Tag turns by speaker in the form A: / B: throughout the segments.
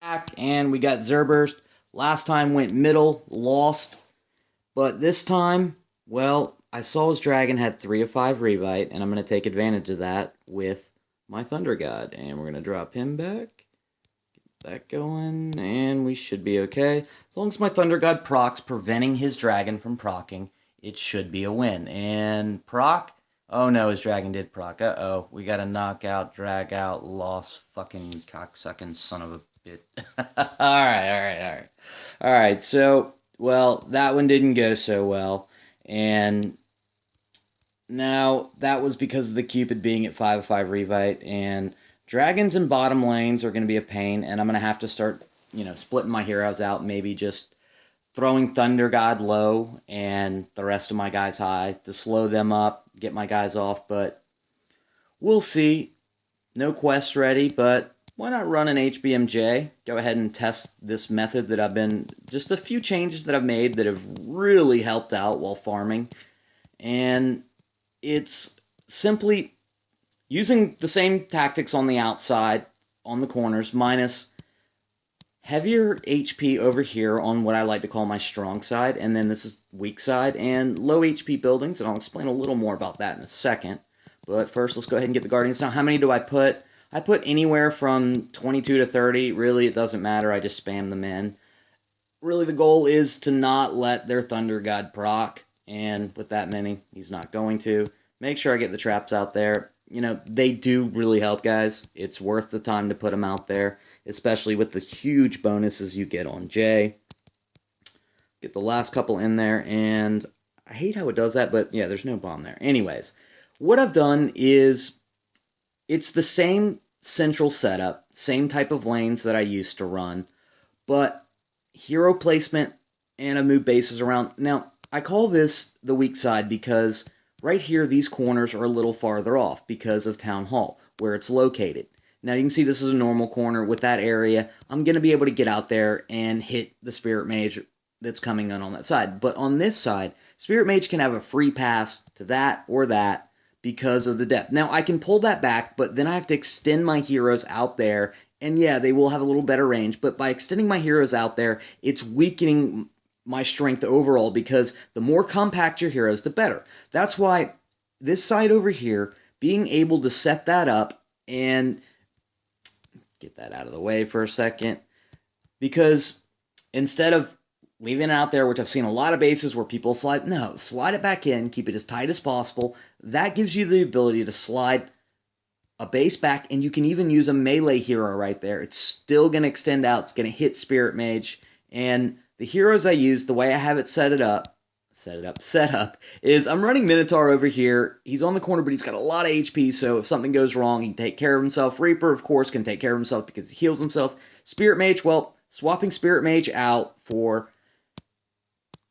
A: Back, and we got Zerberst. Last time went middle, lost, but this time, well, I saw his dragon had 3 of 5 Revite, and I'm going to take advantage of that with my Thunder God. And we're going to drop him back, get that going, and we should be okay. As long as my Thunder God procs, preventing his dragon from procking, it should be a win. And proc? Oh no, his dragon did proc. Uh-oh, we got a knockout, drag out, loss, fucking cocksucking son of a bit. Alright. Alright, so, well, that one didn't go so well. And now, that was because of the Cupid being at 5 of 5 Revite, and dragons in bottom lanes are going to be a pain, and I'm going to have to start, splitting my heroes out, maybe just throwing Thunder God low and the rest of my guys high to slow them up, get my guys off, but we'll see. No quest ready, but why not run an HBM J? Go ahead and test this method that just a few changes that I've made that have really helped out while farming, and it's simply using the same tactics on the outside, on the corners, minus heavier HP over here on what I like to call my strong side, and then this is weak side, and low HP buildings, and I'll explain a little more about that in a second. But first, let's go ahead and get the Guardians. Now, how many do I put? I put anywhere from 22 to 30. Really, it doesn't matter. I just spam them in. Really, the goal is to not let their Thunder God proc, and with that many, he's not going to. Make sure I get the traps out there. They do really help, guys. It's worth the time to put them out there, especially with the huge bonuses you get on J. Get the last couple in there, and I hate how it does that, but yeah, there's no bomb there. Anyways, what I've done is it's the same central setup, same type of lanes that I used to run, but hero placement, and I've moved bases around. Now, I call this the weak side because right here, these corners are a little farther off because of Town Hall, where it's located. Now, you can see this is a normal corner. With that area, I'm going to be able to get out there and hit the Spirit Mage that's coming in on that side. But on this side, Spirit Mage can have a free pass to that or that because of the depth. Now, I can pull that back, but then I have to extend my heroes out there. And yeah, they will have a little better range, but by extending my heroes out there, it's weakening my strength overall, because the more compact your heroes, the better. That's why this side over here, being able to set that up and get that out of the way for a second, because instead of leaving it out there, which I've seen a lot of bases where people slide it back in, keep it as tight as possible. That gives you the ability to slide a base back, and you can even use a melee hero right there. It's still going to extend out. It's going to hit Spirit Mage, and the heroes I use, the way I have it set up, is I'm running Minotaur over here. He's on the corner, but he's got a lot of HP, so if something goes wrong, he can take care of himself. Reaper, of course, can take care of himself because he heals himself. Spirit Mage, well, swapping Spirit Mage out for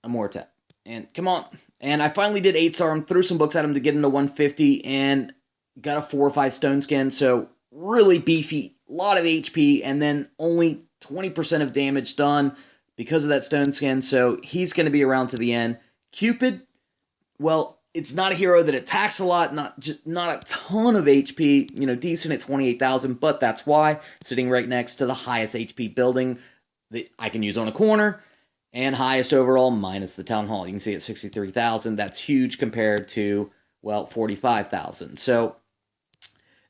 A: a Mortet. And come on. And I finally did 8-star him, threw some books at him to get him to 150, and got a 4 or 5 stone skin, so really beefy, a lot of HP, and then only 20% of damage done because of that stone skin, so he's going to be around to the end. Cupid, well, it's not a hero that attacks a lot, not a ton of HP, decent at 28,000, but that's why, sitting right next to the highest HP building that I can use on a corner, and highest overall minus the Town Hall. You can see at 63,000, that's huge compared to, well, 45,000. So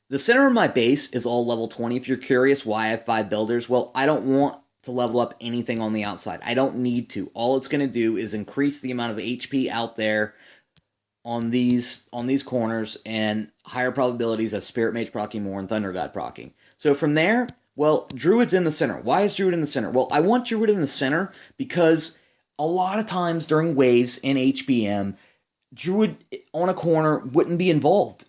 A: the center of my base is all level 20. If you're curious why I have 5 builders, well, I don't want to level up anything on the outside. I don't need to. All it's going to do is increase the amount of HP out there on these corners, and higher probabilities of Spirit Mage proccing more and Thunder God proccing. So from there, well, Druid's in the center. Why is Druid in the center? Well, I want Druid in the center because a lot of times during waves in HBM, Druid on a corner wouldn't be involved.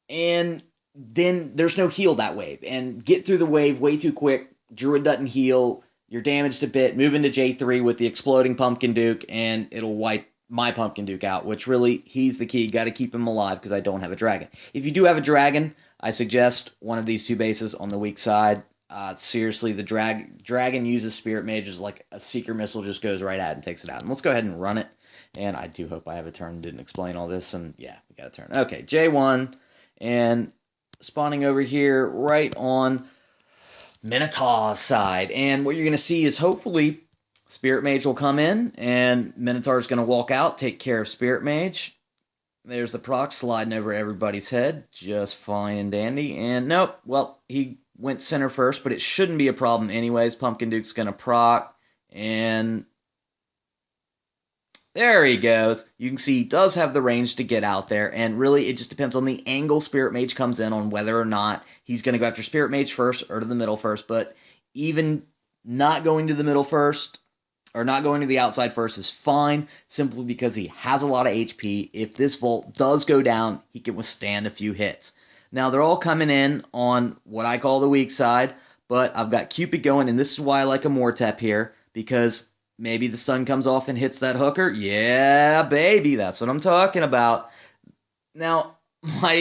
A: And then there's no heal that wave. And get through the wave way too quick. Druid doesn't heal. You're damaged a bit. Move into J3 with the exploding Pumpkin Duke, and it'll wipe my Pumpkin Duke out, which really, he's the key. Got to keep him alive because I don't have a dragon. If you do have a dragon, I suggest one of these 2 bases on the weak side. Seriously, the dragon uses Spirit Mages like a Seeker Missile, just goes right at it and takes it out. And let's go ahead and run it. And I do hope I have a turn. Didn't explain all this, and yeah, we got a turn. Okay, J1, and spawning over here right on Minotaur's side. And what you're going to see is hopefully Spirit Mage will come in, and Minotaur's going to walk out, take care of Spirit Mage. There's the proc sliding over everybody's head, just fine and dandy. And nope, well, he went center first, but it shouldn't be a problem anyways. Pumpkin Duke's going to proc, and there he goes. You can see he does have the range to get out there, and really it just depends on the angle Spirit Mage comes in on whether or not he's going to go after Spirit Mage first or to the middle first. But even not going to the middle first, or not going to the outside first, is fine, simply because he has a lot of HP. If this Volt does go down, he can withstand a few hits. Now, they're all coming in on what I call the weak side, but I've got Cupid going, and this is why I like a Mortep here, because maybe the sun comes off and hits that hooker. Yeah, baby, that's what I'm talking about. Now, my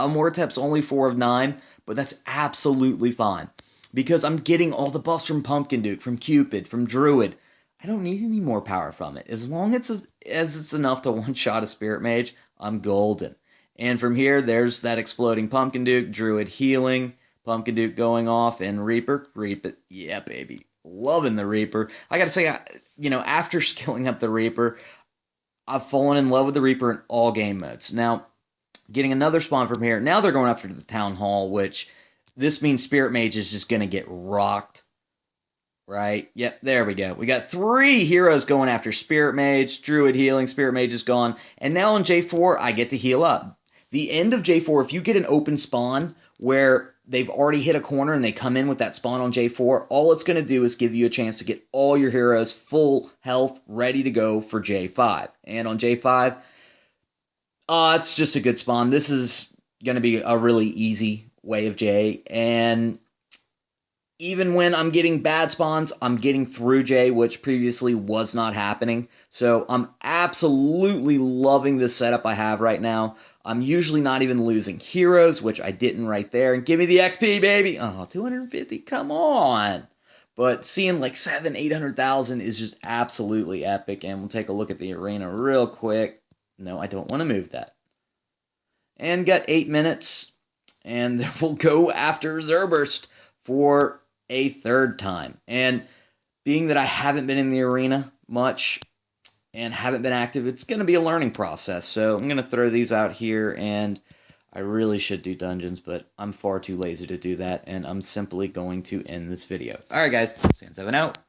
A: Mortep's only 4 of 9, but that's absolutely fine, because I'm getting all the buffs from Pumpkin Duke, from Cupid, from Druid. I don't need any more power from it. As long as it's enough to one-shot a Spirit Mage, I'm golden. And from here, there's that exploding Pumpkin Duke, Druid healing, Pumpkin Duke going off, and Reaper. Reap it. Yeah, baby. Loving the Reaper. I gotta say, after skilling up the Reaper, I've fallen in love with the Reaper in all game modes. Now, getting another spawn from here, now they're going after the Town Hall, which this means Spirit Mage is just going to get rocked. Right? Yep, there we go. We got 3 heroes going after Spirit Mage, Druid healing, Spirit Mage is gone, and now on J4, I get to heal up. The end of J4, if you get an open spawn where they've already hit a corner and they come in with that spawn on J4, all it's going to do is give you a chance to get all your heroes full health, ready to go for J5. And on J5, it's just a good spawn. This is going to be a really easy way of J, and even when I'm getting bad spawns, I'm getting through J, which previously was not happening. So I'm absolutely loving this setup I have right now. I'm usually not even losing heroes, which I didn't right there. And give me the XP, baby! Oh, 250, come on! But seeing like 800,000 is just absolutely epic. And we'll take a look at the arena real quick. No, I don't want to move that. And got 8 minutes. And we'll go after Zerberst for a 3rd time. And being that I haven't been in the arena much and haven't been active, it's going to be a learning process. So I'm going to throw these out here, and I really should do dungeons, but I'm far too lazy to do that, and I'm simply going to end this video. Alright guys, Sans7 out.